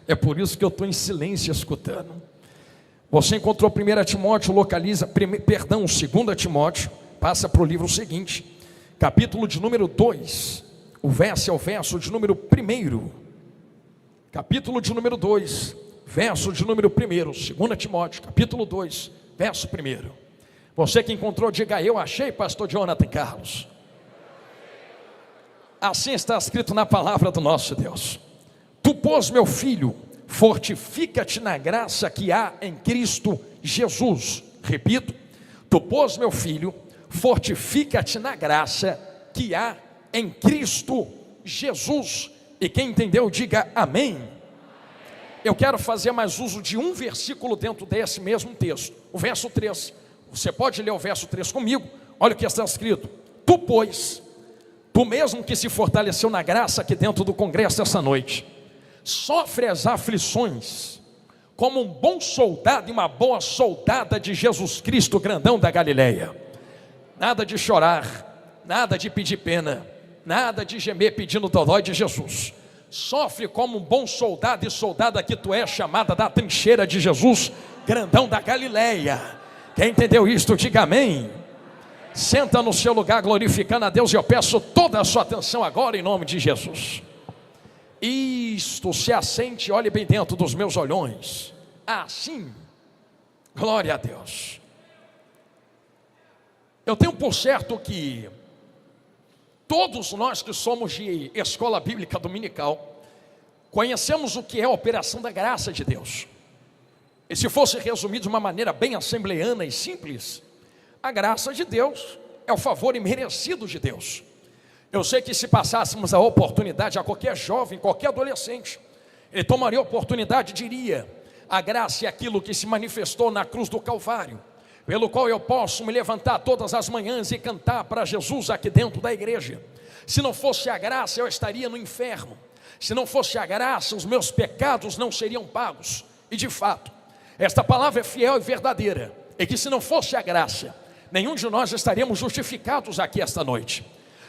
É por isso que eu estou em silêncio escutando. Você encontrou 1 Timóteo, localiza, 2 Timóteo, passa para o livro seguinte, capítulo de número 2, o verso é o verso de número 1, capítulo de número 2, verso de número 1, 2 Timóteo, capítulo 2, verso 1. Você que encontrou, diga: eu achei, pastor Jonathan Carlos. Assim está escrito na palavra do nosso Deus: tu, pois, meu filho, fortifica-te na graça que há em Cristo Jesus. Repito, tu, pois, meu filho, fortifica-te na graça que há em Cristo Jesus. E quem entendeu, diga amém. Eu quero fazer mais uso de um versículo dentro desse mesmo texto, o verso 3. Você pode ler o verso 3 comigo? Olha o que está escrito: tu, pois, tu mesmo que se fortaleceu na graça aqui dentro do congresso essa noite, sofre as aflições como um bom soldado e uma boa soldada de Jesus Cristo, grandão da Galileia. Nada de chorar, nada de pedir pena, nada de gemer pedindo dodói de Jesus. Sofre como um bom soldado e soldada que tu és, chamada da trincheira de Jesus, grandão da Galileia. Quem entendeu isto, diga amém. Senta no seu lugar glorificando a Deus, e eu peço toda a sua atenção agora em nome de Jesus. Isto, se assente, olhe bem dentro dos meus olhões. Assim, glória a Deus. Eu tenho por certo que todos nós que somos de escola bíblica dominical conhecemos o que é a operação da graça de Deus. E se fosse resumido de uma maneira bem assembleana e simples, a graça de Deus é o favor imerecido de Deus. Eu sei que se passássemos a oportunidade a qualquer jovem, qualquer adolescente, ele tomaria a oportunidade e diria: a graça é aquilo que se manifestou na cruz do Calvário, pelo qual eu posso me levantar todas as manhãs e cantar para Jesus aqui dentro da igreja. Se não fosse a graça, eu estaria no inferno. Se não fosse a graça, os meus pecados não seriam pagos. E de fato, esta palavra é fiel e verdadeira, e que se não fosse a graça, nenhum de nós estaríamos justificados aqui esta noite.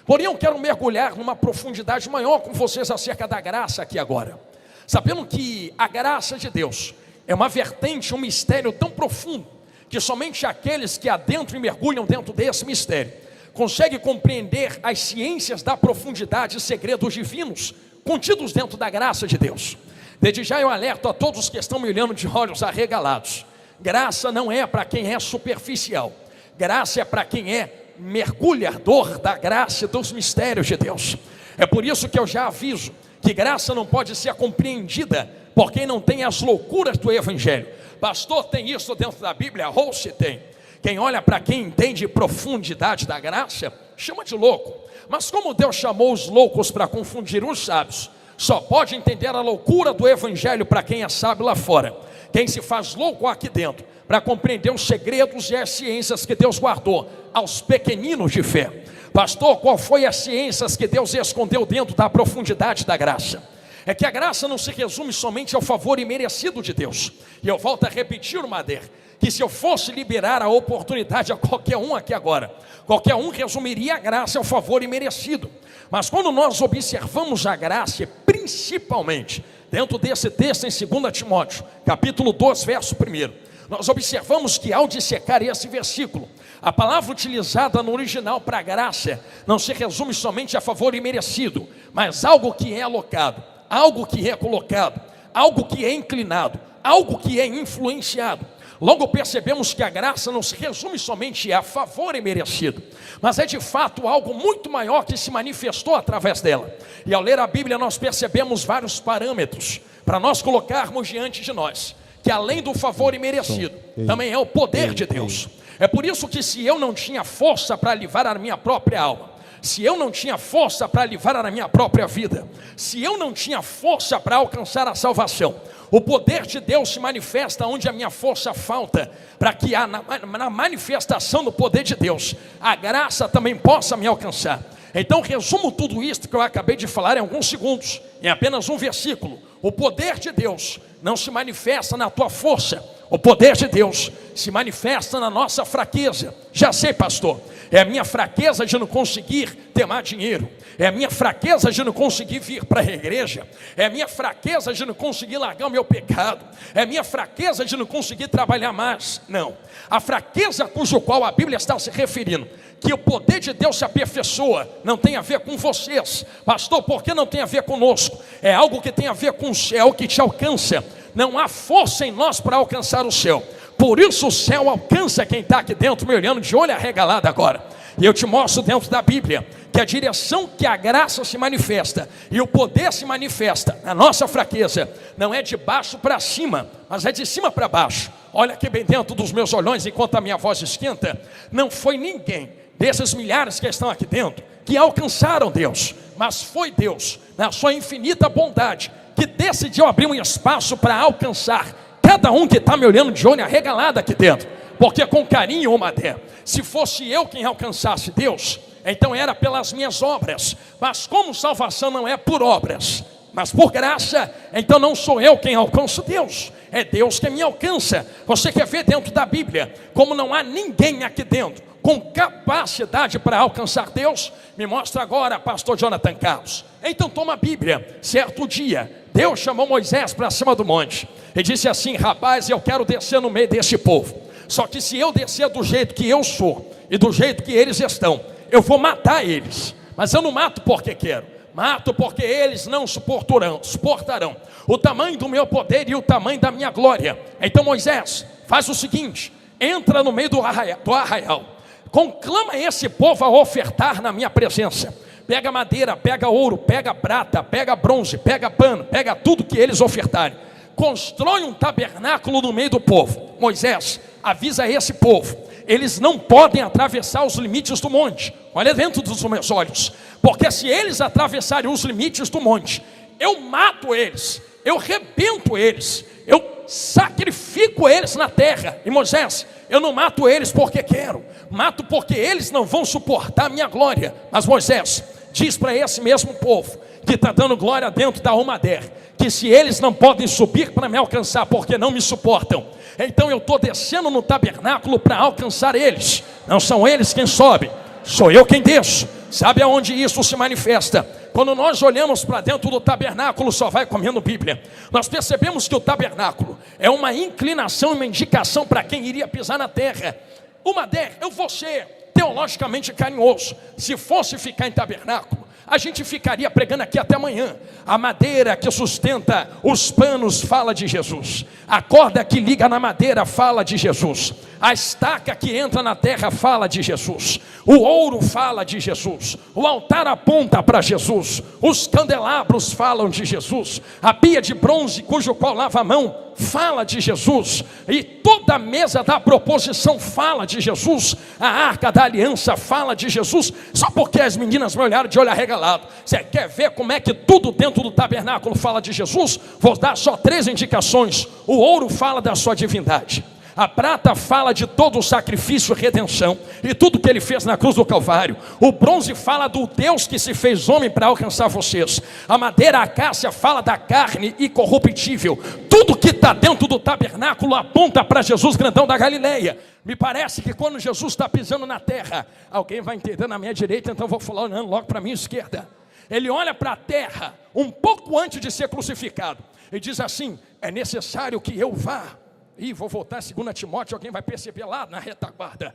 Porém, eu quero mergulhar numa profundidade maior com vocês acerca da graça aqui agora, sabendo que a graça de Deus é uma vertente, um mistério tão profundo, que somente aqueles que adentram e mergulham dentro desse mistério conseguem compreender as ciências da profundidade e segredos divinos contidos dentro da graça de Deus. Desde já eu alerto a todos que estão me olhando de olhos arregalados: graça não é para quem é superficial, graça é para quem é mergulhador da graça e dos mistérios de Deus. É por isso que eu já aviso que graça não pode ser compreendida por quem não tem as loucuras do Evangelho. Pastor, tem isso dentro da Bíblia? Ou se tem. Quem olha para quem entende profundidade da graça, chama de louco. Mas como Deus chamou os loucos para confundir os sábios, só pode entender a loucura do Evangelho para quem é sábio lá fora. Quem se faz louco aqui dentro, para compreender os segredos e as ciências que Deus guardou aos pequeninos de fé. Pastor, qual foi as ciências que Deus escondeu dentro da profundidade da graça? É que a graça não se resume somente ao favor imerecido de Deus. E eu volto a repetir, Mader, que se eu fosse liberar a oportunidade a qualquer um aqui agora, qualquer um resumiria a graça ao favor imerecido. Mas quando nós observamos a graça, principalmente dentro desse texto em 2 Timóteo, capítulo 2, verso 1, nós observamos que ao dissecar esse versículo, a palavra utilizada no original para graça não se resume somente a favor imerecido, mas algo que é alocado, algo que é colocado, algo que é inclinado, algo que é influenciado. Logo percebemos que a graça não se resume somente a favor imerecido, mas é de fato algo muito maior que se manifestou através dela. E ao ler a Bíblia nós percebemos vários parâmetros para nós colocarmos diante de nós, que além do favor imerecido, também é o poder de Deus. É por isso que se eu não tinha força para livrar a minha própria alma, se eu não tinha força para livrar a minha própria vida, se eu não tinha força para alcançar a salvação, o poder de Deus se manifesta onde a minha força falta, para que na manifestação do poder de Deus, a graça também possa me alcançar. Então resumo tudo isso que eu acabei de falar em alguns segundos, em apenas um versículo. O poder de Deus não se manifesta na tua força, O poder de Deus se manifesta na nossa fraqueza. Já sei, pastor, é a minha fraqueza de não conseguir ter mais dinheiro, é a minha fraqueza de não conseguir vir para a igreja, é a minha fraqueza de não conseguir largar o meu pecado, é a minha fraqueza de não conseguir trabalhar mais. Não, a fraqueza cujo qual a Bíblia está se referindo, que o poder de Deus se aperfeiçoa, não tem a ver com vocês, pastor, por que não tem a ver conosco? É algo que tem a ver com o céu que te alcança. Não há força em nós para alcançar o céu, por isso o céu alcança quem está aqui dentro, me olhando de olho arregalado agora. E eu te mostro dentro da Bíblia que a direção que a graça se manifesta e o poder se manifesta na nossa fraqueza não é de baixo para cima, mas é de cima para baixo. Olha aqui bem dentro dos meus olhões, enquanto a minha voz esquenta, não foi ninguém desses milhares que estão aqui dentro que alcançaram Deus, mas foi Deus, na sua infinita bondade, que decidiu abrir um espaço para alcançar cada um que está me olhando de olho arregalado aqui dentro, porque com carinho, Madé, se fosse eu quem alcançasse Deus, então era pelas minhas obras, mas como salvação não é por obras, mas por graça, então não sou eu quem alcanço Deus, é Deus que me alcança. Você quer ver dentro da Bíblia, como não há ninguém aqui dentro com capacidade para alcançar Deus? Me mostra agora, pastor Jonathan Carlos. Então toma a Bíblia. Certo dia, Deus chamou Moisés para cima do monte e disse assim: rapaz, eu quero descer no meio desse povo, só que se eu descer do jeito que eu sou e do jeito que eles estão, eu vou matar eles, mas eu não mato porque quero, mato porque eles não suportarão o tamanho do meu poder e o tamanho da minha glória. Então Moisés, faz o seguinte, entra no meio do arraial, conclama esse povo a ofertar na minha presença. Pega madeira, pega ouro, pega prata, pega bronze, pega pano, pega tudo que eles ofertarem. Constrói um tabernáculo no meio do povo. Moisés, avisa esse povo, eles não podem atravessar os limites do monte. Olha dentro dos meus olhos, porque se eles atravessarem os limites do monte, eu mato eles, eu rebento eles, eu sacrifico eles na terra. E Moisés, eu não mato eles porque quero, mato porque eles não vão suportar a minha glória. Mas Moisés, diz para esse mesmo povo que está dando glória dentro da Almader, que se eles não podem subir para me alcançar porque não me suportam, então eu estou descendo no tabernáculo para alcançar eles. Não são eles quem sobe, sou eu quem desço. Sabe aonde isso se manifesta? Quando nós olhamos para dentro do tabernáculo, só vai comendo Bíblia, nós percebemos que o tabernáculo é uma inclinação e uma indicação para quem iria pisar na terra. Almader, eu vou ser teologicamente carinhoso, se fosse ficar em tabernáculo, a gente ficaria pregando aqui até amanhã. A madeira que sustenta os panos fala de Jesus, a corda que liga na madeira fala de Jesus, a estaca que entra na terra fala de Jesus, o ouro fala de Jesus, o altar aponta para Jesus, os candelabros falam de Jesus, a pia de bronze cujo qual lava a mão fala de Jesus, e toda a mesa da proposição fala de Jesus, a arca da aliança fala de Jesus. Só porque as meninas me olharam de olho arregalado, você quer ver como é que tudo dentro do tabernáculo fala de Jesus? Vou dar só 3 indicações. O ouro fala da sua divindade, a prata fala de todo o sacrifício e redenção e tudo que ele fez na cruz do Calvário. O bronze fala do Deus que se fez homem para alcançar vocês. A madeira acácia fala da carne incorruptível. Tudo que está dentro do tabernáculo aponta para Jesus grandão da Galileia. Me parece que quando Jesus está pisando na terra, alguém vai entender na minha direita, então vou falar olhando logo para a minha esquerda. Ele olha para a terra um pouco antes de ser crucificado e diz assim: é necessário que eu vá. E vou voltar a 2 Timóteo, alguém vai perceber lá na retaguarda.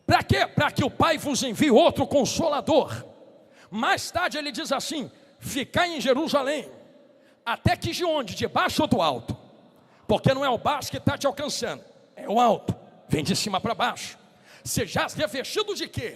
Para quê? Para que o Pai vos envie outro Consolador. Mais tarde ele diz assim: ficai em Jerusalém, até que de onde? De baixo ou do alto? Porque não é o baixo que está te alcançando, é o alto, vem de cima para baixo. Sejais revestido de quê?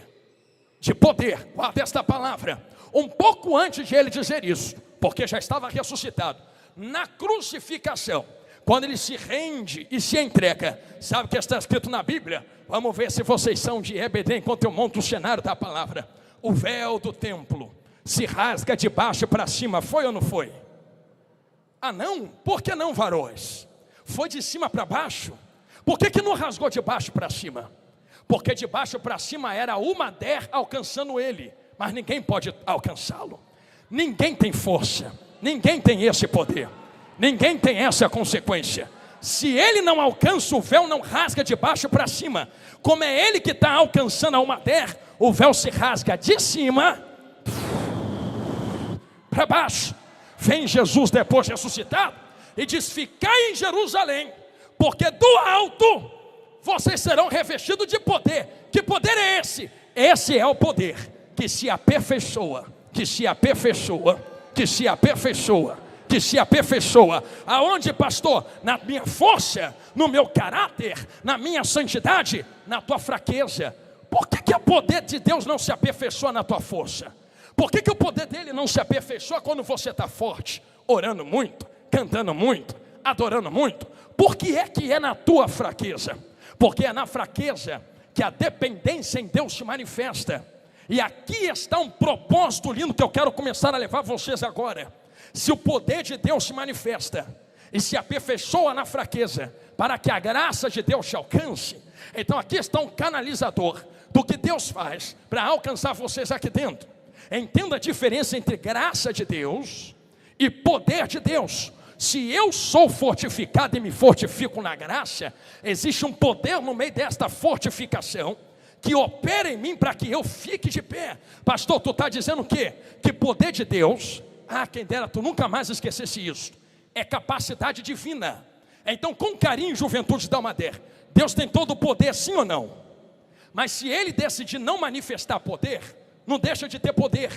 De poder. Guarda esta palavra. Um pouco antes de ele dizer isso, porque já estava ressuscitado, na crucificação, quando ele se rende e se entrega, sabe o que está escrito na Bíblia? Vamos ver se vocês são de EBD enquanto eu monto o cenário da palavra. O véu do templo se rasga de baixo para cima, foi ou não foi? Ah não? Por que não, varões? Foi de cima para baixo? Por que não rasgou de baixo para cima? Porque de baixo para cima era Almader alcançando ele, mas ninguém pode alcançá-lo. Ninguém tem força, ninguém tem esse poder, ninguém tem essa consequência. se ele não alcança, o véu não rasga de baixo para cima. Como é ele que está alcançando a alma terra, o véu se rasga de cima para baixo. Vem Jesus depois ressuscitado e diz: ficai em Jerusalém, porque do alto vocês serão revestidos de poder. Que poder é esse? Esse é o poder que se aperfeiçoa, que se aperfeiçoa, que se aperfeiçoa, que se aperfeiçoa. Aonde, pastor? Na minha força, no meu caráter, na minha santidade, na tua fraqueza. Por que o poder de Deus não se aperfeiçoa na tua força? Por que o poder dele não se aperfeiçoa quando você está forte, orando muito, cantando muito, adorando muito? Por que é na tua fraqueza? Porque é na fraqueza que a dependência em Deus se manifesta. E aqui está um propósito lindo que eu quero começar a levar vocês agora. Se o poder de Deus se manifesta e se aperfeiçoa na fraqueza, para que a graça de Deus te alcance, então aqui está um canalizador do que Deus faz para alcançar vocês aqui dentro. Entenda a diferença entre graça de Deus e poder de Deus. Se eu sou fortificado e me fortifico na graça, existe um poder no meio desta fortificação que opera em mim para que eu fique de pé. Pastor, tu está dizendo o quê? Que poder de Deus, quem dera tu nunca mais esquecesse isso, é capacidade divina. Então, com carinho, juventude da Almader, Deus tem todo o poder, sim ou não? Mas se ele decidir não manifestar poder, não deixa de ter poder,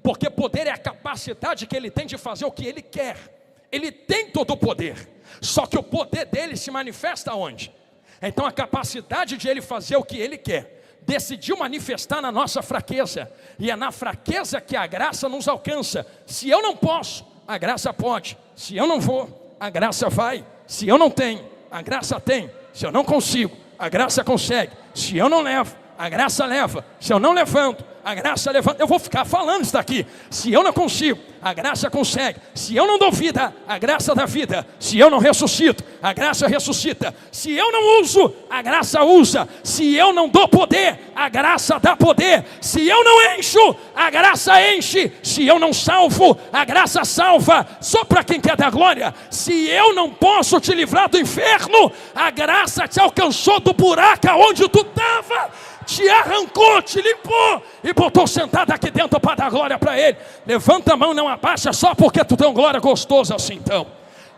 porque poder é a capacidade que ele tem de fazer o que ele quer. Ele tem todo o poder, só que o poder dele se manifesta onde? Então a capacidade de ele fazer o que ele quer, decidiu manifestar na nossa fraqueza, e é na fraqueza que a graça nos alcança. Se eu não posso, a graça pode. Se eu não vou, a graça vai. Se eu não tenho, a graça tem. Se eu não consigo, a graça consegue. Se eu não levo, a graça leva. Se eu não levanto, a graça levanta. Eu vou ficar falando isso daqui. Se eu não consigo, a graça consegue. Se eu não dou vida, a graça dá vida. Se eu não ressuscito, a graça ressuscita. Se eu não uso, a graça usa. Se eu não dou poder, a graça dá poder. Se eu não encho, a graça enche. Se eu não salvo, a graça salva. Só para quem quer dar glória. Se eu não posso te livrar do inferno, a graça te alcançou do buraco onde tu estava, te arrancou, te limpou e botou sentado aqui dentro para dar glória para ele. Levanta a mão, não abaixa, só porque tu tem um glória gostoso assim. Então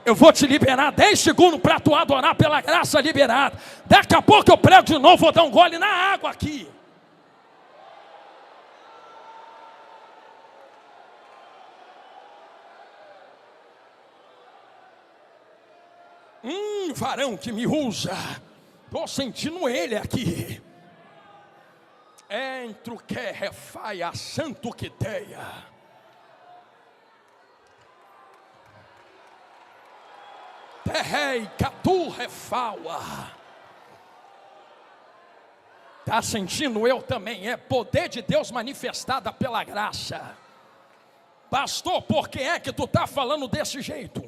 eu vou te liberar 10 segundos para tu adorar pela graça liberada. Daqui a pouco eu prego de novo, vou dar um gole na água aqui. Varão que me usa, estou sentindo ele aqui. Entre o que refai a santo que teia. Terrei catu refaua. Está sentindo? Eu também. É poder de Deus manifestada pela graça. Pastor, por que é que tu está falando desse jeito?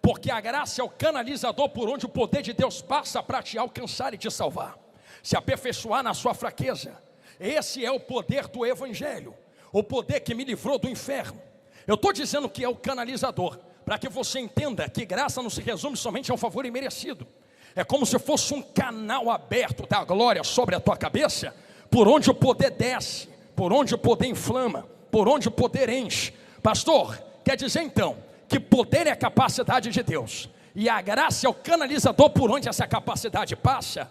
Porque a graça é o canalizador por onde o poder de Deus passa para te alcançar e te salvar, se aperfeiçoar na sua fraqueza. Esse é o poder do Evangelho, o poder que me livrou do inferno. Eu estou dizendo que é o canalizador, para que você entenda que graça não se resume somente a um favor imerecido. É como se fosse um canal aberto da glória sobre a tua cabeça, por onde o poder desce, por onde o poder inflama, por onde o poder enche. Pastor, quer dizer então que poder é a capacidade de Deus, e a graça é o canalizador por onde essa capacidade passa?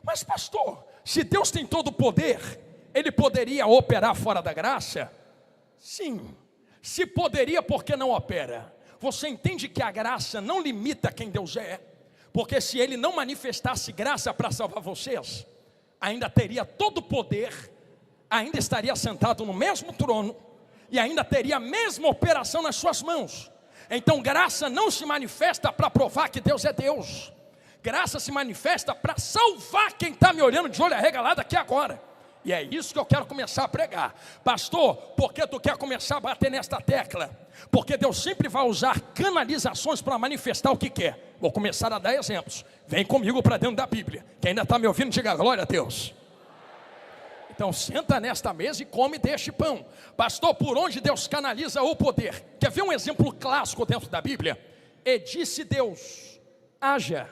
Mas pastor, se Deus tem todo o poder, ele poderia operar fora da graça? Sim. Se poderia, por que não opera? Você entende que a graça não limita quem Deus é? Porque se ele não manifestasse graça para salvar vocês, ainda teria todo o poder, ainda estaria sentado no mesmo trono, e ainda teria a mesma operação nas suas mãos. Então graça não se manifesta para provar que Deus é Deus. Graça se manifesta para salvar quem está me olhando de olho arregalado aqui agora. E é isso que eu quero começar a pregar. Pastor, por que tu quer começar a bater nesta tecla? Porque Deus sempre vai usar canalizações para manifestar o que quer. Vou começar a dar exemplos. Vem comigo para dentro da Bíblia. Quem ainda está me ouvindo, diga glória a Deus. Então senta nesta mesa e come deste pão. Pastor, por onde Deus canaliza o poder? Quer ver um exemplo clássico dentro da Bíblia? E disse Deus, haja.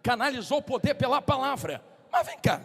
Canalizou o poder pela palavra. Mas vem cá,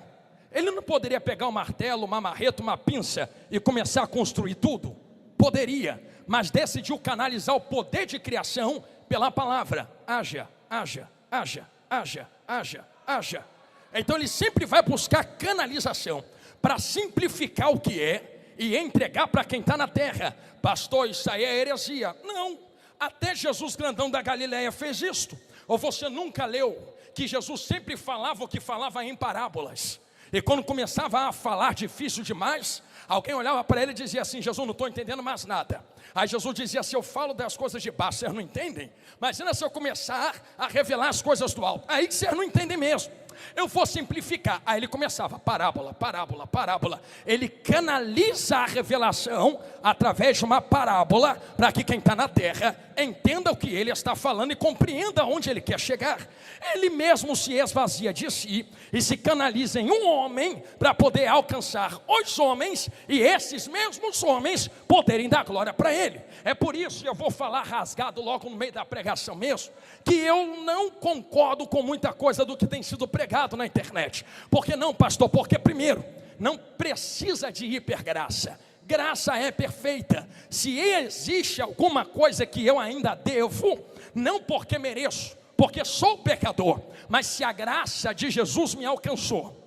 ele não poderia pegar um martelo, uma marreta, uma pinça e começar a construir tudo? Poderia, mas decidiu canalizar o poder de criação pela palavra. Haja, haja, haja, haja, haja, haja. Então ele sempre vai buscar canalização para simplificar o que é e entregar para quem está na terra. Pastor, isso aí é heresia. Não, até Jesus grandão da Galileia fez isto. Ou você nunca leu que Jesus sempre falava o que falava em parábolas? E quando começava a falar difícil demais, alguém olhava para ele e dizia assim: Jesus, não estou entendendo mais nada. Aí Jesus dizia assim: eu falo das coisas de baixo, vocês não entendem? Imagina se eu começar a revelar as coisas do alto, aí que vocês não entendem mesmo. Eu vou simplificar. Aí ele começava, parábola, parábola, parábola. Ele canaliza a revelação através de uma parábola, para que quem está na terra entenda o que ele está falando e compreenda onde ele quer chegar. Ele mesmo se esvazia de si e se canaliza em um homem, para poder alcançar os homens, e esses mesmos homens poderem dar glória para ele. É por isso que eu vou falar rasgado logo no meio da pregação mesmo, que eu não concordo com muita coisa do que tem sido pregado na internet. Por que não, pastor? Porque primeiro, não precisa de hipergraça. Graça é perfeita. Se existe alguma coisa que eu ainda devo, não porque mereço, porque sou pecador, mas se a graça de Jesus me alcançou,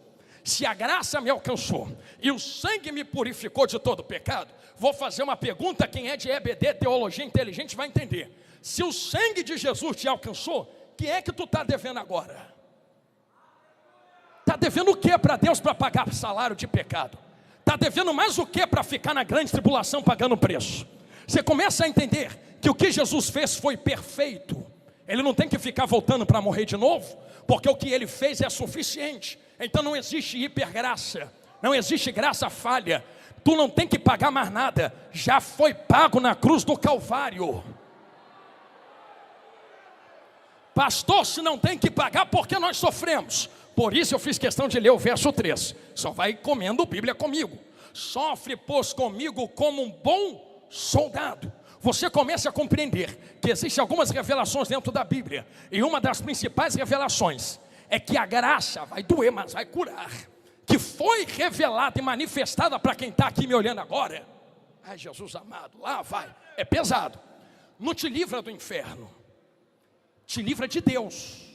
se a graça me alcançou e o sangue me purificou de todo pecado, vou fazer uma pergunta. Quem é de EBD, teologia inteligente, vai entender. Se o sangue de Jesus te alcançou, que é que tu está devendo agora? Está devendo o que para Deus para pagar salário de pecado? Está devendo mais o que para ficar na grande tribulação pagando preço? Você começa a entender que o que Jesus fez foi perfeito. Ele não tem que ficar voltando para morrer de novo, porque o que ele fez é suficiente. Então não existe hipergraça, não existe graça falha. Tu não tem que pagar mais nada, já foi pago na cruz do Calvário. Pastor, se não tem que pagar, porque nós sofremos? Por isso eu fiz questão de ler o verso 3. Só vai comendo Bíblia comigo. Sofre, pois, comigo como um bom soldado. Você começa a compreender que existem algumas revelações dentro da Bíblia, e uma das principais revelações é que a graça vai doer, mas vai curar, que foi revelada e manifestada para quem está aqui me olhando agora. Ai, Jesus amado, lá vai, é pesado. Não te livra do inferno, te livra de Deus.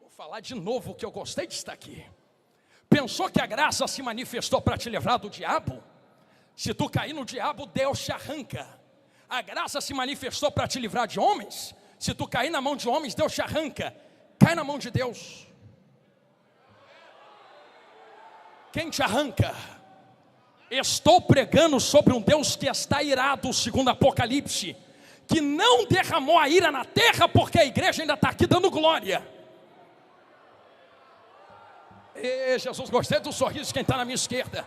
Vou falar de novo o que eu gostei de estar aqui. Pensou que a graça se manifestou para te livrar do diabo? Se tu cair no diabo, Deus te arranca. A graça se manifestou para te livrar de homens? Se tu cair na mão de homens, Deus te arranca. Cai na mão de Deus. Quem te arranca? Estou pregando sobre um Deus que está irado, segundo Apocalipse, que não derramou a ira na terra, porque a igreja ainda está aqui dando glória. E Jesus, gostei do sorriso de quem está na minha esquerda.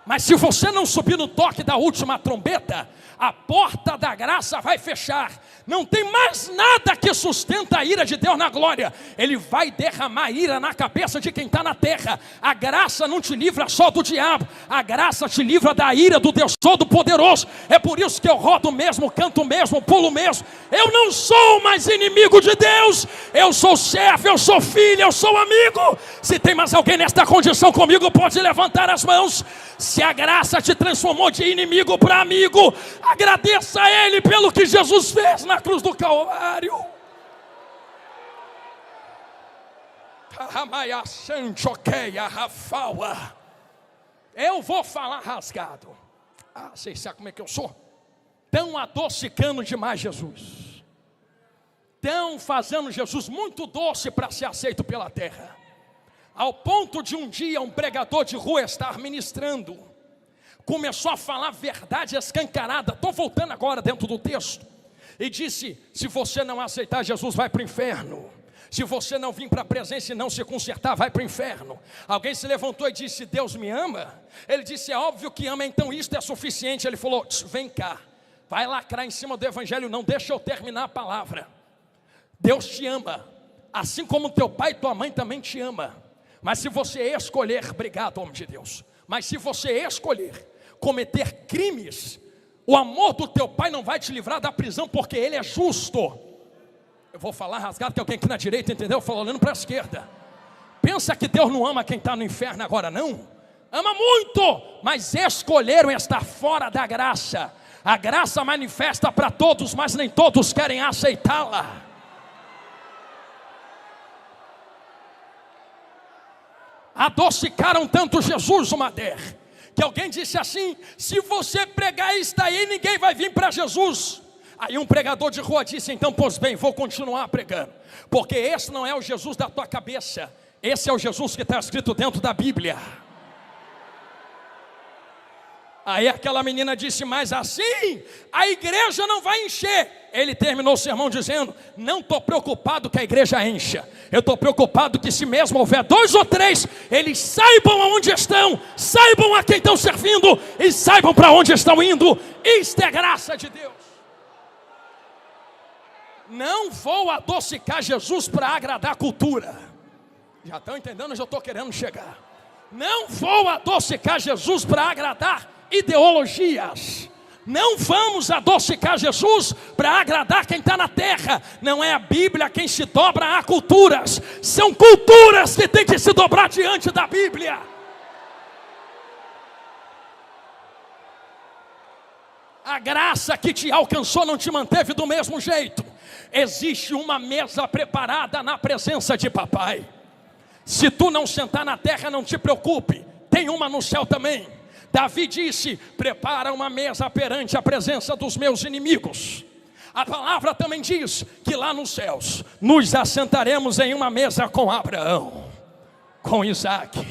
Mas se você não subir no toque da última trombeta, a porta da graça vai fechar. Não tem mais nada que sustenta a ira de Deus na glória. Ele vai derramar ira na cabeça de quem está na terra. A graça não te livra só do diabo, a graça te livra da ira do Deus Todo-Poderoso. É por isso que eu rodo mesmo, canto mesmo, pulo mesmo. Eu não sou mais inimigo de Deus. Eu sou servo, eu sou filho, eu sou amigo. Se tem mais alguém nesta condição comigo, pode levantar as mãos. Se a graça te transformou de inimigo para amigo, agradeça a Ele pelo que Jesus fez na cruz do Calvário. Eu vou falar rasgado. Vocês sabem como é que eu sou? Estão adocicando demais Jesus. Estão fazendo Jesus muito doce para ser aceito pela terra. Ao ponto de um dia um pregador de rua estar ministrando, começou a falar verdade escancarada. Estou voltando agora dentro do texto. E disse: se você não aceitar Jesus, vai para o inferno. Se você não vir para a presença e não se consertar, vai para o inferno. Alguém se levantou e disse: Deus me ama? Ele disse: é óbvio que ama, então isto é suficiente. Ele falou: vem cá, vai lacrar em cima do evangelho, não deixa eu terminar a palavra. Deus te ama, assim como teu pai e tua mãe também te ama. Mas se você escolher, obrigado, homem de Deus, mas se você escolher cometer crimes, o amor do teu pai não vai te livrar da prisão, porque ele é justo. Eu vou falar rasgado que alguém aqui na direita entendeu? Falou olhando para a esquerda. Pensa que Deus não ama quem está no inferno agora, não? Ama muito, mas escolheram estar fora da graça. A graça manifesta para todos, mas nem todos querem aceitá-la. Adocicaram tanto Jesus, Mader, que alguém disse assim: se você pregar isso aí, ninguém vai vir para Jesus. Aí um pregador de rua disse: então, pois bem, vou continuar pregando, porque esse não é o Jesus da tua cabeça, esse é o Jesus que está escrito dentro da Bíblia. Aí aquela menina disse: mas assim, a igreja não vai encher. Ele terminou o sermão dizendo: não estou preocupado que a igreja encha, eu estou preocupado que se mesmo houver 2 ou 3, eles saibam aonde estão, saibam a quem estão servindo e saibam para onde estão indo. Isto é graça de Deus. Não vou adocicar Jesus para agradar a cultura. Já estão entendendo? Eu já estou querendo chegar. Não vou adocicar Jesus para agradar ideologias. Não vamos adocicar Jesus para agradar quem está na terra. Não é a Bíblia quem se dobra a culturas. São culturas que têm que se dobrar diante da Bíblia. A graça que te alcançou não te manteve do mesmo jeito. Existe uma mesa preparada na presença de papai. Se tu não sentar na terra, não te preocupe, tem uma no céu também. Davi disse: prepara uma mesa perante a presença dos meus inimigos. A palavra também diz que lá nos céus nos assentaremos em uma mesa com Abraão, com Isaac,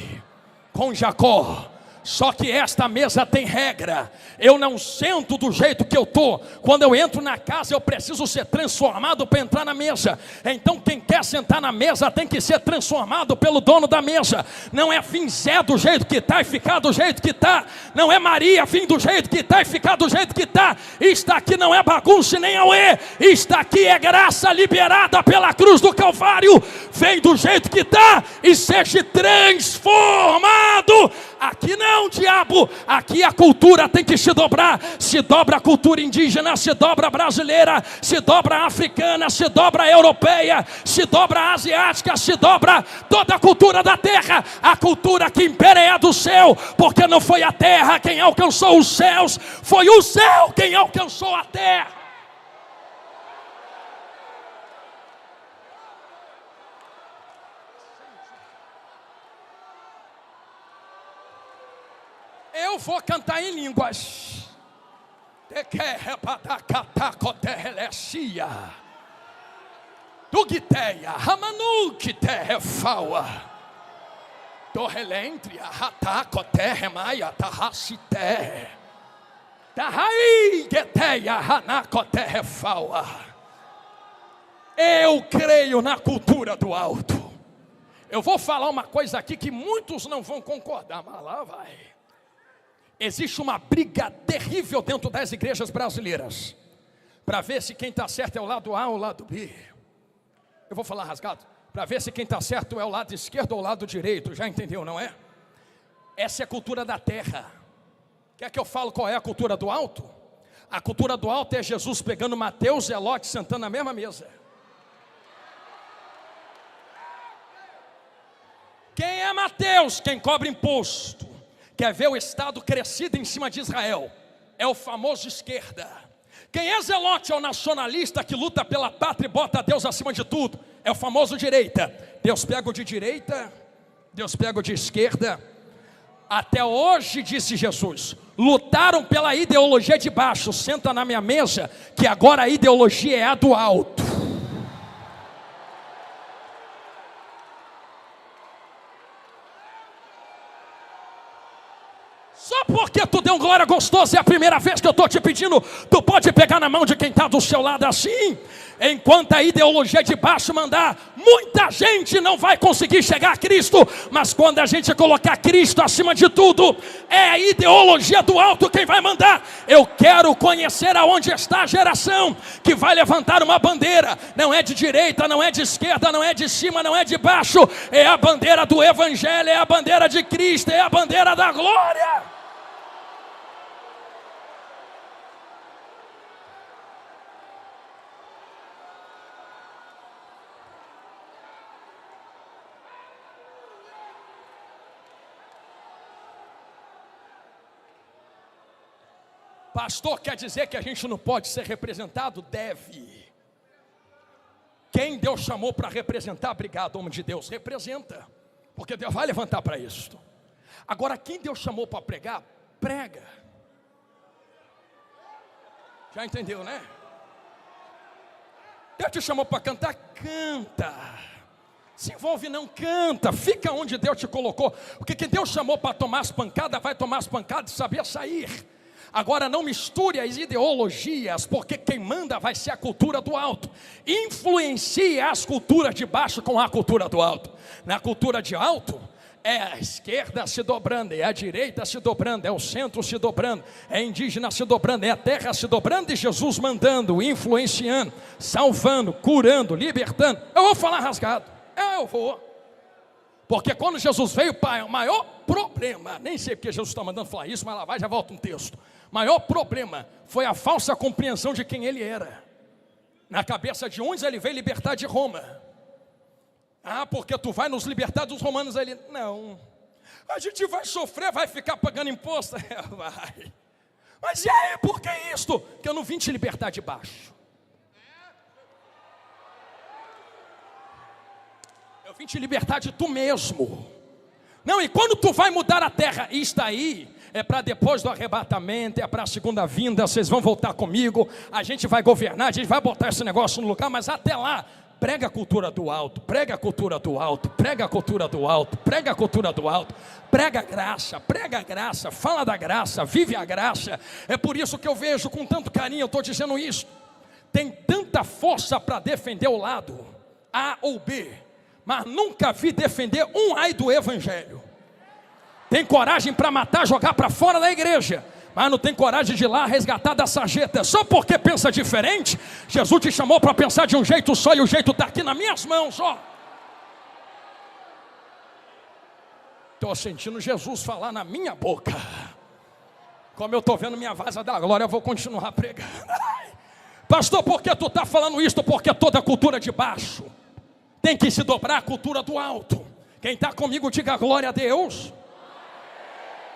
com Jacó. Só que esta mesa tem regra. Eu não sento do jeito que eu estou. Quando eu entro na casa, eu preciso ser transformado para entrar na mesa. Então quem quer sentar na mesa tem que ser transformado pelo dono da mesa. Não é vir Zé do jeito que está e ficar do jeito que está. Não é Maria vir do jeito que está e ficar do jeito que está. Isto aqui não é bagunça nem auê. Isto aqui é graça liberada pela cruz do Calvário. Vem do jeito que está e seja transformado. Aqui não, diabo, aqui a cultura tem que se dobrar. Se dobra a cultura indígena, se dobra a brasileira, se dobra a africana, se dobra a europeia, se dobra a asiática, se dobra toda a cultura da terra. A cultura que impera é a do céu, porque não foi a terra quem alcançou os céus, foi o céu quem alcançou a terra. Eu vou cantar em línguas. Tugiteia, Ramanukiterefaua, Torrelentria, Ratacoterremaia, Tarracité, Tarraigeteia, Ranacoterrefaua. Eu creio na cultura do alto. Eu vou falar uma coisa aqui que muitos não vão concordar, mas lá vai. Existe uma briga terrível dentro das igrejas brasileiras para ver se quem está certo é o lado A ou o lado B. Eu vou falar rasgado, para ver se quem está certo é o lado esquerdo ou o lado direito. Já entendeu, não é? Essa é a cultura da terra. Quer que eu falo qual é a cultura do alto? A cultura do alto é Jesus pegando Mateus e Ló sentando na mesma mesa. Quem é Mateus? Quem cobra imposto, quer ver o Estado crescido em cima de Israel, é o famoso esquerda. Quem é Zelote? É o nacionalista que luta pela pátria e bota Deus acima de tudo, é o famoso direita. Deus pega o de direita, Deus pega o de esquerda. Até hoje, disse Jesus, lutaram pela ideologia de baixo. Senta na minha mesa, que agora a ideologia é a do alto. Só porque tu deu um glória gostoso, é a primeira vez que eu estou te pedindo, tu pode pegar na mão de quem está do seu lado assim. Enquanto a ideologia de baixo mandar, muita gente não vai conseguir chegar a Cristo. Mas quando a gente colocar Cristo acima de tudo, é a ideologia do alto quem vai mandar. Eu quero conhecer aonde está a geração que vai levantar uma bandeira. Não é de direita, não é de esquerda, não é de cima, não é de baixo. É a bandeira do Evangelho, é a bandeira de Cristo, é a bandeira da glória. Pastor, quer dizer que a gente não pode ser representado? Deve. Quem Deus chamou para representar, obrigado, homem de Deus, representa, porque Deus vai levantar para isso. Agora, quem Deus chamou para pregar, prega. Já entendeu, né? Deus te chamou para cantar, canta. Se envolve não, canta. Fica onde Deus te colocou, porque quem Deus chamou para tomar as pancadas, vai tomar as pancadas e saber sair. Agora não misture as ideologias, porque quem manda vai ser a cultura do alto. Influencie as culturas de baixo com a cultura do alto. Na cultura de alto, é a esquerda se dobrando, é a direita se dobrando, é o centro se dobrando, é indígena se dobrando, é a terra se dobrando, e Jesus mandando, influenciando, salvando, curando, libertando. Eu vou falar rasgado, eu vou. Porque quando Jesus veio, pai, o maior problema, nem sei porque Jesus está mandando falar isso, mas lá vai, já volta um texto. Maior problema foi a falsa compreensão de quem ele era. Na cabeça de uns ele veio libertar de Roma. Ah, porque tu vai nos libertar dos romanos. Ele, não, a gente vai sofrer, vai ficar pagando imposto. Vai. Mas e aí, por que isto? Que eu não vim te libertar de baixo. Eu vim te libertar de tu mesmo. Não, e quando tu vai mudar a terra, isto aí é para depois do arrebatamento, é para a segunda vinda, vocês vão voltar comigo, a gente vai governar, a gente vai botar esse negócio no lugar, mas até lá, prega a cultura do alto, prega a cultura do alto, prega a cultura do alto, prega a cultura do alto, prega a graça, fala da graça, vive a graça. É por isso que eu vejo com tanto carinho, eu estou dizendo isso, tem tanta força para defender o lado A ou B, mas nunca vi defender um ai do evangelho. Tem coragem para matar, jogar para fora da igreja, mas não tem coragem de ir lá resgatar da sarjeta. Só porque pensa diferente, Jesus te chamou para pensar de um jeito só, e o jeito está aqui nas minhas mãos, ó. Estou sentindo Jesus falar na minha boca. Como eu estou vendo minha vaza da glória, eu vou continuar pregando. Ai, pastor, por que tu está falando isso? Porque toda a cultura de baixo tem que se dobrar à cultura do alto. Quem está comigo, diga glória a Deus.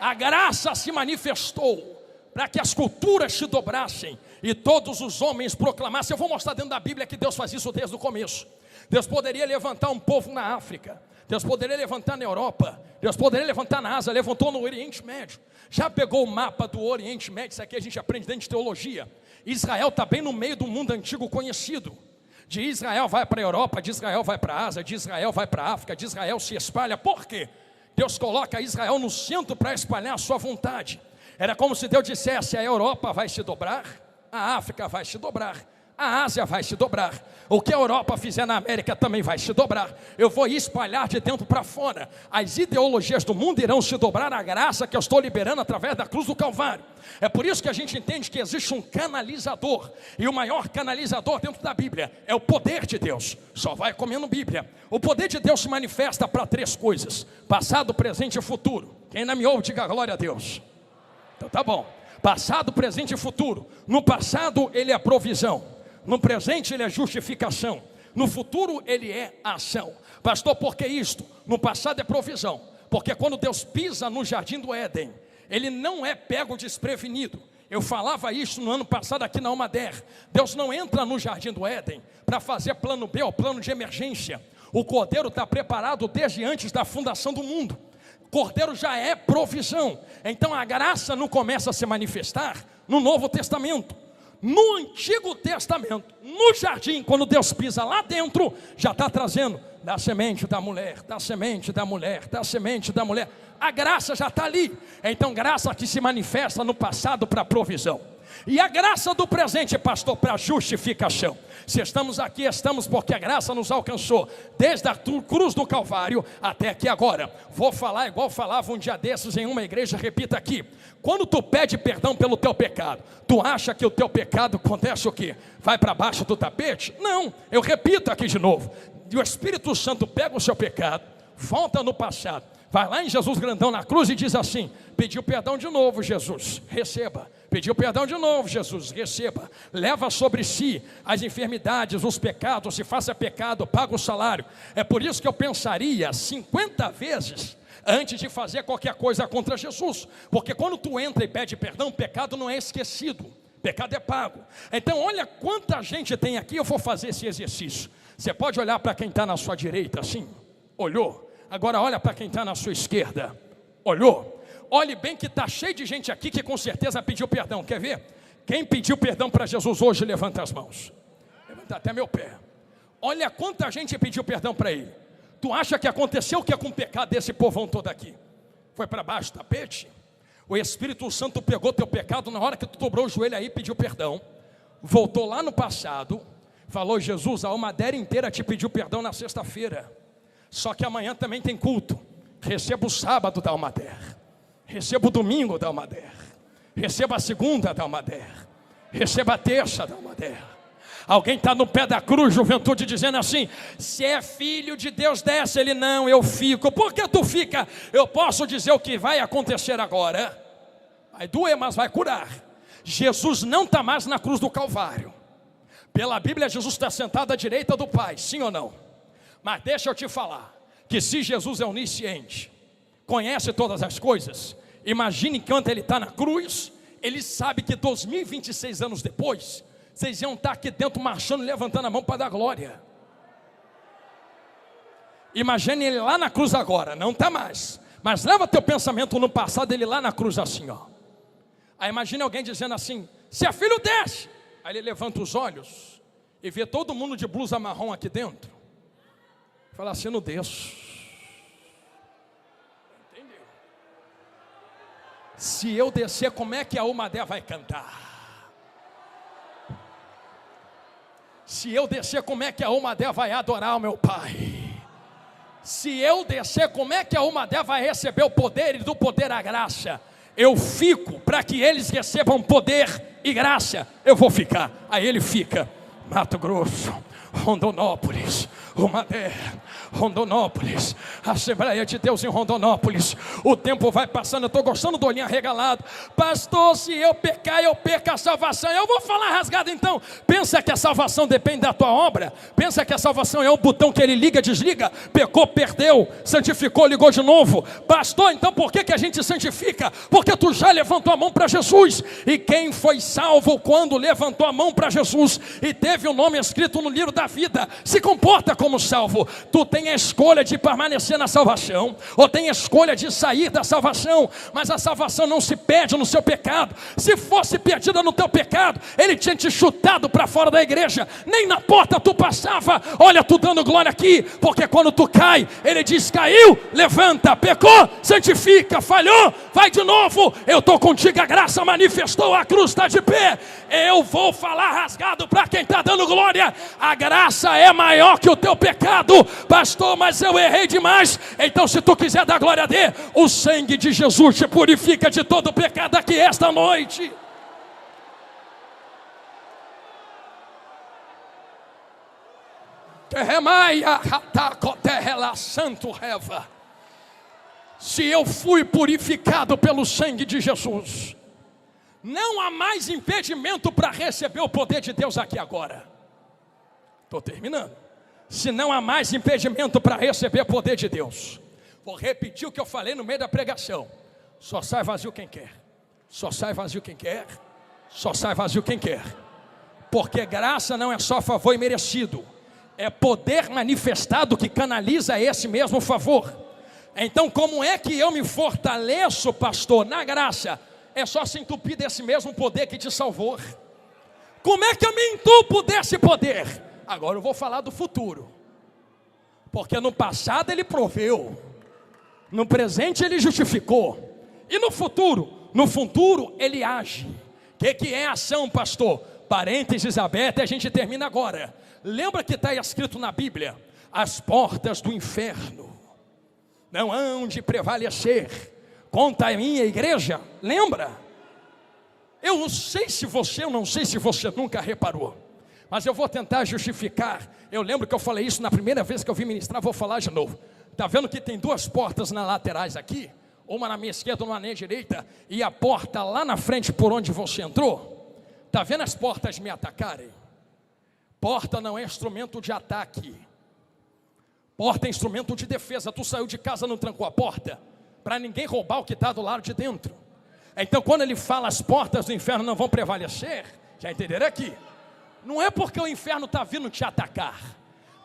A graça se manifestou para que as culturas se dobrassem e todos os homens proclamassem. Eu vou mostrar dentro da Bíblia que Deus faz isso desde o começo. Deus poderia levantar um povo na África, Deus poderia levantar na Europa, Deus poderia levantar na Ásia, levantou no Oriente Médio. Já pegou o mapa do Oriente Médio? Isso aqui a gente aprende dentro de teologia. Israel está bem no meio do mundo antigo conhecido. De Israel vai para a Europa, de Israel vai para a Ásia, de Israel vai para a África, de Israel se espalha. Por quê? Deus coloca Israel no centro para espalhar a sua vontade. Era como se Deus dissesse: a Europa vai se dobrar, a África vai se dobrar, a Ásia vai se dobrar. O que a Europa fizer na América também vai se dobrar. Eu vou espalhar de dentro para fora. As ideologias do mundo irão se dobrar à graça que eu estou liberando através da cruz do Calvário. É por isso que a gente entende que existe um canalizador. E o maior canalizador dentro da Bíblia é o poder de Deus. Só vai comendo Bíblia. O poder de Deus se manifesta para três coisas: passado, presente e futuro. Quem não me ouve, diga glória a Deus. Então tá bom. Passado, presente e futuro. No passado ele é provisão, no presente ele é justificação, no futuro ele é ação. Pastor, por que isto? No passado é provisão, porque quando Deus pisa no jardim do Éden, ele não é pego desprevenido. Eu falava isso no ano passado aqui na Almader. Deus não entra no jardim do Éden para fazer plano B ou plano de emergência. O cordeiro está preparado desde antes da fundação do mundo. Cordeiro já é provisão. Então a graça não começa a se manifestar no Novo Testamento. No Antigo Testamento, no jardim, quando Deus pisa lá dentro, já está trazendo da semente da mulher, da semente da mulher, da semente da mulher. A graça já está ali. Então graça que se manifesta no passado para provisão. E a graça do presente, pastor, para justificação. Se estamos aqui, estamos porque a graça nos alcançou desde a cruz do Calvário até aqui agora. Vou falar igual falava um dia desses em uma igreja, repita aqui. Quando tu pede perdão pelo teu pecado, tu acha que o teu pecado acontece o quê? Vai para baixo do tapete? Não, eu repito aqui de novo. E o Espírito Santo pega o seu pecado, volta no passado, vai lá em Jesus grandão na cruz e diz assim: pediu perdão de novo, Jesus, receba. Pediu perdão de novo, Jesus, receba. Leva sobre si as enfermidades, os pecados, se faça pecado, paga o salário. É por isso que eu pensaria 50 vezes antes de fazer qualquer coisa contra Jesus. Porque quando tu entra e pede perdão, o pecado não é esquecido, pecado é pago. Então olha quanta gente tem aqui. Eu vou fazer esse exercício. Você pode olhar para quem está na sua direita assim, olhou. Agora olha para quem está na sua esquerda, olhou. Olhe bem que está cheio de gente aqui que com certeza pediu perdão. Quer ver? Quem pediu perdão para Jesus hoje, levanta as mãos. Levanta até meu pé. Olha quanta gente pediu perdão para ele. Tu acha que aconteceu o que é com o pecado desse povão todo aqui? Foi para baixo do tapete? O Espírito Santo pegou teu pecado na hora que tu dobrou o joelho aí e pediu perdão. Voltou lá no passado, falou: Jesus, a Almader inteira te pediu perdão na sexta-feira. Só que amanhã também tem culto. Receba o sábado da Almader. Receba o domingo da Almader. Receba a segunda da Almader. Receba a terça da Almader. Alguém está no pé da cruz, juventude, dizendo assim: se é filho de Deus, desce. Ele: não, eu fico. Por que tu fica? Eu posso dizer o que vai acontecer agora. Vai doer, mas vai curar. Jesus não está mais na cruz do Calvário. Pela Bíblia, Jesus está sentado à direita do Pai, sim ou não? Mas deixa eu te falar, que se Jesus é onisciente, conhece todas as coisas, imagine enquanto ele está na cruz, ele sabe que 2026 anos depois, vocês iam estar aqui dentro marchando, levantando a mão para dar glória. Imagine ele lá na cruz agora, não está mais. Mas leva teu pensamento no passado, ele lá na cruz assim, ó. Aí imagine alguém dizendo assim: se é filho, desce. Aí ele levanta os olhos e vê todo mundo de blusa marrom aqui dentro. Fala assim: não desço. Entendeu? Se eu descer, como é que a Almader vai cantar? Se eu descer, como é que a Almader vai adorar o meu Pai? Se eu descer, como é que a Almader vai receber o poder, e do poder a graça? Eu fico para que eles recebam poder e graça. Eu vou ficar. Aí ele fica. Mato Grosso, Rondonópolis, Almader, Rondonópolis, Assembleia de Deus em Rondonópolis. O tempo vai passando, eu estou gostando do olhinho arregalado. Pastor, se eu pecar, eu perco a salvação. Eu vou falar rasgado então. Pensa que a salvação depende da tua obra? Pensa que a salvação é um botão que ele liga, desliga? Pecou, perdeu, santificou, ligou de novo. Pastor, então por que a gente santifica? Porque tu já levantou a mão para Jesus. E quem foi salvo quando levantou a mão para Jesus e teve o nome escrito no livro da vida, se comporta como salvo. Tu tem a escolha de permanecer na salvação, ou tem a escolha de sair da salvação. Mas a salvação não se perde no seu pecado. Se fosse perdida no teu pecado, ele tinha te chutado para fora da igreja, nem na porta tu passava. Olha, tu dando glória aqui, porque quando tu cai, ele diz: caiu, levanta, pecou, santifica, falhou, vai de novo. Eu estou contigo, a graça manifestou, a cruz está de pé. Eu vou falar rasgado para quem está dando glória: a graça é maior que o teu pecado. Pastor, mas eu errei demais. Então, se tu quiser dar glória a Deus, o sangue de Jesus te purifica de todo pecado aqui esta noite. Se eu fui purificado pelo sangue de Jesus, não há mais impedimento para receber o poder de Deus aqui agora. Estou terminando. Se não há mais impedimento para receber o poder de Deus, vou repetir o que eu falei no meio da pregação: só sai vazio quem quer. Só sai vazio quem quer. Só sai vazio quem quer. Porque graça não é só favor imerecido, é poder manifestado que canaliza esse mesmo favor. Então, como é que eu me fortaleço, pastor, na graça? É só se entupir desse mesmo poder que te salvou. Como é que eu me entupo desse poder? Agora eu vou falar do futuro. Porque no passado ele proveu, no presente ele justificou, e no futuro? No futuro ele age. O que é ação, pastor? Parênteses aberto, e a gente termina agora. Lembra que está escrito na Bíblia: as portas do inferno não hão de prevalecer contra a minha igreja. Lembra? Eu não sei se você nunca reparou, mas eu vou tentar justificar. Eu lembro que eu falei isso na primeira vez que eu vim ministrar, vou falar de novo. Está vendo que tem duas portas nas laterais aqui? Uma na minha esquerda, uma na minha direita, e a porta lá na frente por onde você entrou. Está vendo as portas me atacarem? Porta não é instrumento de ataque. Porta é instrumento de defesa. Tu saiu de casa, não trancou a porta, para ninguém roubar o que está do lado de dentro. Então quando ele fala as portas do inferno não vão prevalecer, já entenderam aqui? Não é porque o inferno está vindo te atacar.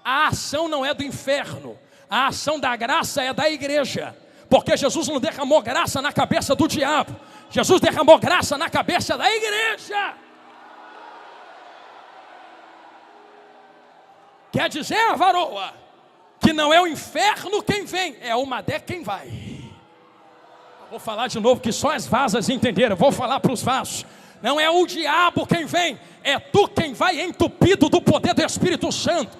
A ação não é do inferno, a ação da graça é da igreja. Porque Jesus não derramou graça na cabeça do diabo, Jesus derramou graça na cabeça da igreja. Quer dizer, varoa, que não é o inferno quem vem, é o Madé quem vai. Vou falar de novo que só as vasas entenderam. Vou falar para os vasos. Não é o diabo quem vem, é tu quem vai entupido do poder do Espírito Santo.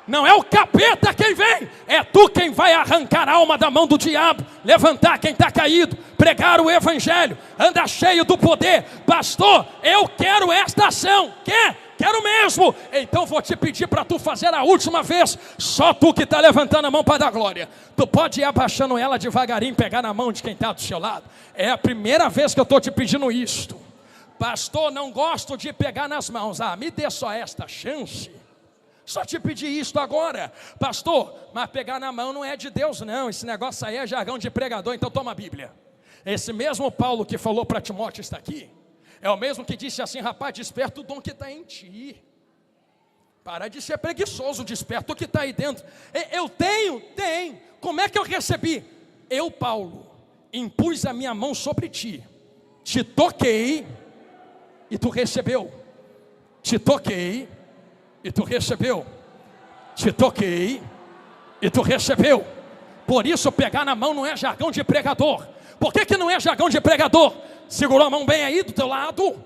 Não é o capeta quem vem, é tu quem vai arrancar a alma da mão do diabo, levantar quem está caído, pregar o evangelho, andar cheio do poder. Pastor, eu quero esta ação. Quero mesmo. Então vou te pedir para tu fazer a última vez. Só tu que está levantando a mão para dar glória. Tu pode ir abaixando ela devagarinho, pegar na mão de quem está do seu lado. É a primeira vez que eu estou te pedindo isto. Pastor, não gosto de pegar nas mãos. Me dê só esta chance. Só te pedi isto agora. Pastor, mas pegar na mão não é de Deus não. Esse negócio aí é jargão de pregador. Então toma a Bíblia. Esse mesmo Paulo que falou para Timóteo está aqui. É o mesmo que disse assim: rapaz, desperta o dom que está em ti. Para de ser preguiçoso, desperta o que está aí dentro. Eu tenho. Como é que eu recebi? Eu, Paulo, impus a minha mão sobre ti, te toquei e tu recebeu. Te toquei e tu recebeu. Te toquei e tu recebeu. Por isso pegar na mão não é jargão de pregador. Por que não é jargão de pregador? Segurou a mão bem aí do teu lado.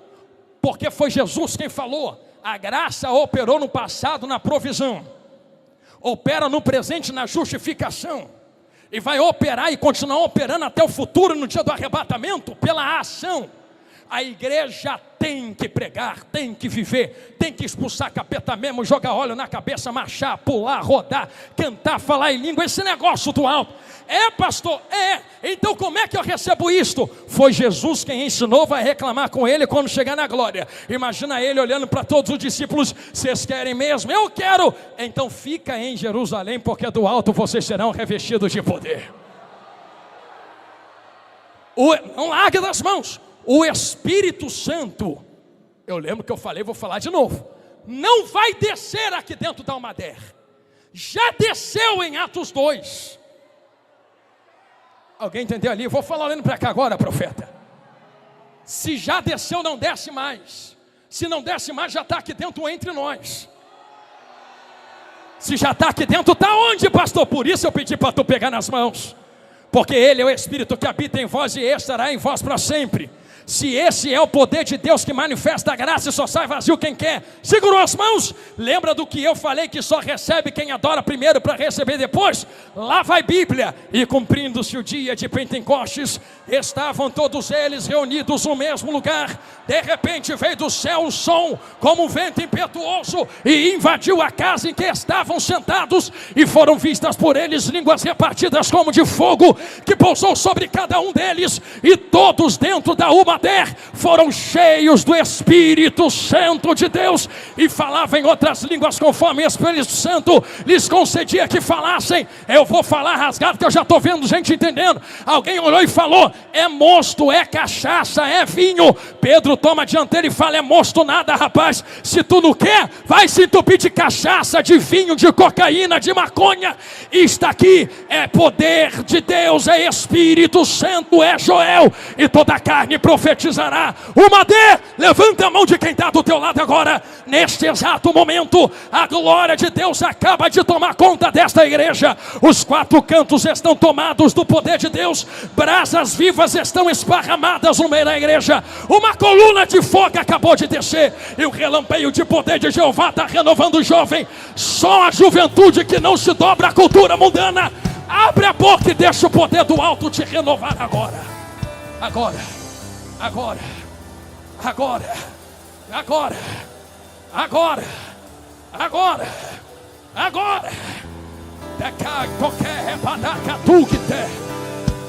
Porque foi Jesus quem falou. A graça operou no passado na provisão, opera no presente na justificação, e vai operar e continuar operando até o futuro no dia do arrebatamento pela ação. A igreja tem que pregar, tem que viver, tem que expulsar capeta mesmo, jogar óleo na cabeça, marchar, pular, rodar, cantar, falar em língua, esse negócio do alto. Pastor, então como é que eu recebo isto? Foi Jesus quem ensinou, vai reclamar com ele quando chegar na glória. Imagina ele olhando para todos os discípulos: vocês querem mesmo? Eu quero. Então fica em Jerusalém, porque do alto vocês serão revestidos de poder. Não largue das mãos. O Espírito Santo, eu lembro que eu falei, vou falar de novo, não vai descer aqui dentro da Almader. Já desceu em Atos 2. Alguém entendeu ali? Vou falar olhando para cá agora, profeta. Se já desceu, não desce mais. Se não desce mais, já está aqui dentro entre nós. Se já está aqui dentro, está onde, pastor? Por isso eu pedi para tu pegar nas mãos. Porque Ele é o Espírito que habita em vós e estará em vós para sempre. Se esse é o poder de Deus que manifesta a graça e só sai vazio quem quer. Segurou as mãos? Lembra do que eu falei, que só recebe quem adora primeiro para receber depois? Lá vai Bíblia. E cumprindo-se o dia de Pentecostes, estavam todos eles reunidos no mesmo lugar. De repente veio do céu um som como um vento impetuoso e invadiu a casa em que estavam sentados, e foram vistas por eles línguas repartidas como de fogo, que pousou sobre cada um deles, e todos dentro da Almader foram cheios do Espírito Santo de Deus e falavam em outras línguas conforme o Espírito Santo lhes concedia que falassem. Eu vou falar rasgado que eu já estou vendo gente entendendo. Alguém olhou e falou: é mosto, é cachaça, é vinho. Pedro toma a dianteira e fala: é mosto nada, rapaz. Se tu não quer, vai se entupir de cachaça, de vinho, de cocaína, de maconha. Está aqui, é poder de Deus, é Espírito Santo, é Joel, e toda a carne profetizará. Almader, levanta a mão de quem está do teu lado agora. Neste exato momento, a glória de Deus acaba de tomar conta desta igreja. Os quatro cantos estão tomados do poder de Deus. Brasas vivas estão esparramadas no meio da igreja. Uma coluna de fogo acabou de descer, e o relampeio de poder de Jeová está renovando o jovem. Só a juventude que não se dobra à cultura mundana. Abre a boca e deixa o poder do alto te renovar agora. Agora. Agora, agora, agora, agora, agora, agora.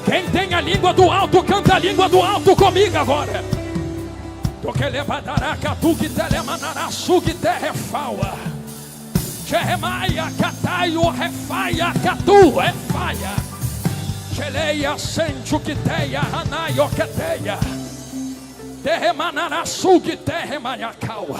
Quem tem a língua do alto, canta a língua do alto comigo agora. Jeremaia, Cataio, Refaia, Catu, Refaia. Geleia, Sente, Quiteia, Anaio, Queteia. Terremanaraçu, que terremaniacaua.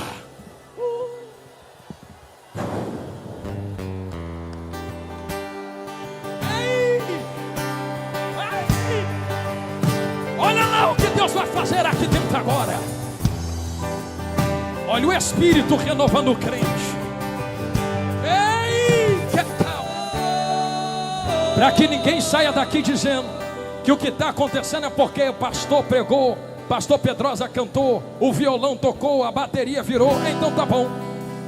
Olha lá o que Deus vai fazer aqui dentro agora. Olha o Espírito renovando o crente. Ei, que tal? Para que ninguém saia daqui dizendo que o que está acontecendo é porque o pastor pregou, pastor Pedrosa cantou, o violão tocou, a bateria virou. Então tá bom,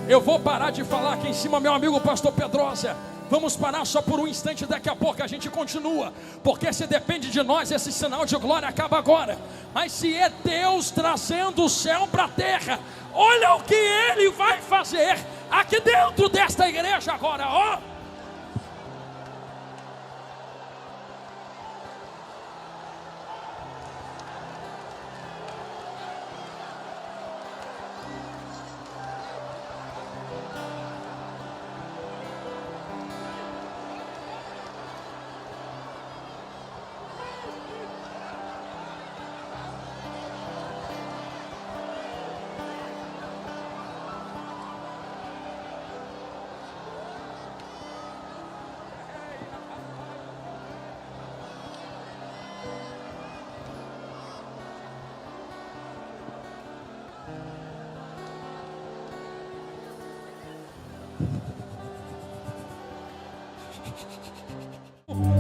eu vou parar de falar aqui em cima, meu amigo pastor Pedrosa. Vamos parar só por um instante, daqui a pouco a gente continua. Porque se depende de nós, esse sinal de glória acaba agora. Mas se é Deus trazendo o céu para a terra, olha o que Ele vai fazer aqui dentro desta igreja agora, ó.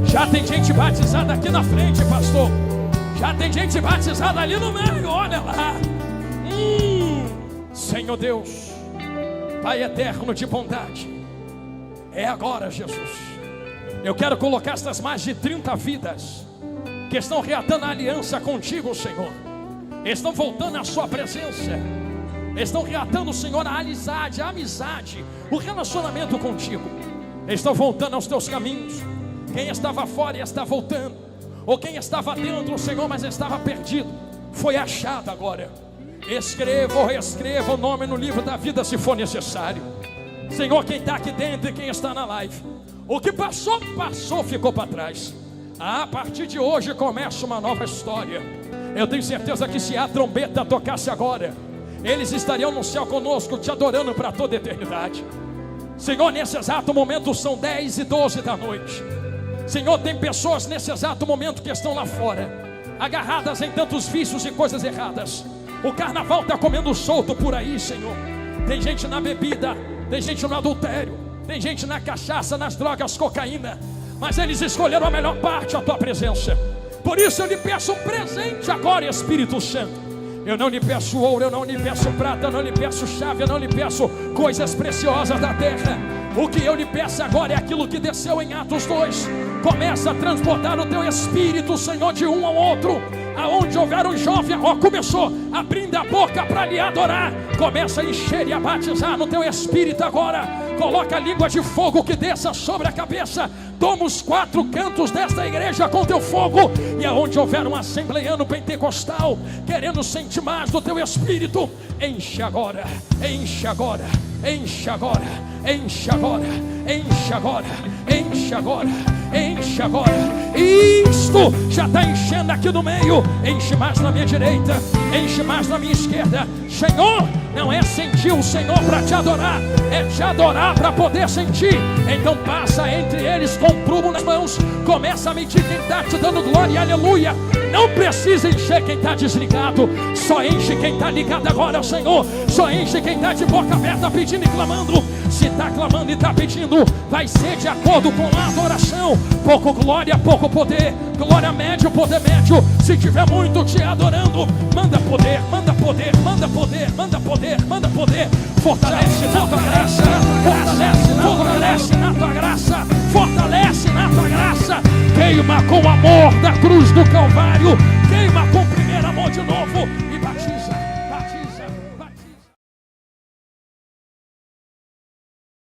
Já tem gente batizada aqui na frente, pastor. Já tem gente batizada ali no meio, olha lá. Senhor Deus, Pai eterno de bondade, é agora, Jesus. Eu quero colocar estas mais de 30 vidas que estão reatando a aliança contigo, Senhor. Estão voltando à sua presença. Estão reatando, Senhor, a amizade, o relacionamento contigo. Estão voltando aos teus caminhos. Quem estava fora e está voltando, ou quem estava dentro, Senhor, mas estava perdido, foi achado agora. Escreva ou reescreva o nome no livro da vida se for necessário. Senhor, quem está aqui dentro e quem está na live, o que passou, ficou para trás. A partir de hoje começa uma nova história. Eu tenho certeza que se a trombeta tocasse agora, eles estariam no céu conosco, te adorando para toda a eternidade. Senhor, nesse exato momento são 10:12 da noite. Senhor, tem pessoas nesse exato momento que estão lá fora, agarradas em tantos vícios e coisas erradas. O carnaval está comendo solto por aí, Senhor. Tem gente na bebida, tem gente no adultério, tem gente na cachaça, nas drogas, cocaína. Mas eles escolheram a melhor parte, a tua presença. Por isso eu lhe peço um presente agora, Espírito Santo. Eu não lhe peço ouro, eu não lhe peço prata, eu não lhe peço chave, eu não lhe peço coisas preciosas da terra. O que eu lhe peço agora é aquilo que desceu em Atos 2. Começa a transportar o teu Espírito, Senhor, de um ao outro. Aonde houver um jovem, começou abrindo a boca para lhe adorar. Começa a encher e a batizar no teu Espírito agora. Coloca a língua de fogo que desça sobre a cabeça. Toma os 4 cantos desta igreja com teu fogo. E aonde houver um assembleiano pentecostal querendo sentir mais do teu Espírito, enche agora, enche agora, enche agora, enche agora, enche agora, enche agora, enche agora. Isto já está enchendo aqui no meio. Enche mais na minha direita, enche mais na minha esquerda. Senhor, não é sentir o Senhor para te adorar, é te adorar para poder sentir. Então passa entre eles com o prumo nas mãos. Começa a medir quem está te dando glória e aleluia. Não precisa encher quem está desligado, só enche quem está ligado agora, Senhor. Só enche quem está de boca aberta pedindo e clamando. Se está clamando e está pedindo, vai ser de acordo com a adoração. Pouco glória, pouco poder. Glória médio, poder médio. Se tiver muito te adorando, manda poder, manda poder, manda poder, manda poder, manda poder. Fortalece na tua graça, fortalece na tua graça, fortalece na tua graça. Queima com o amor da cruz do Calvário, queima com o primeiro amor de novo.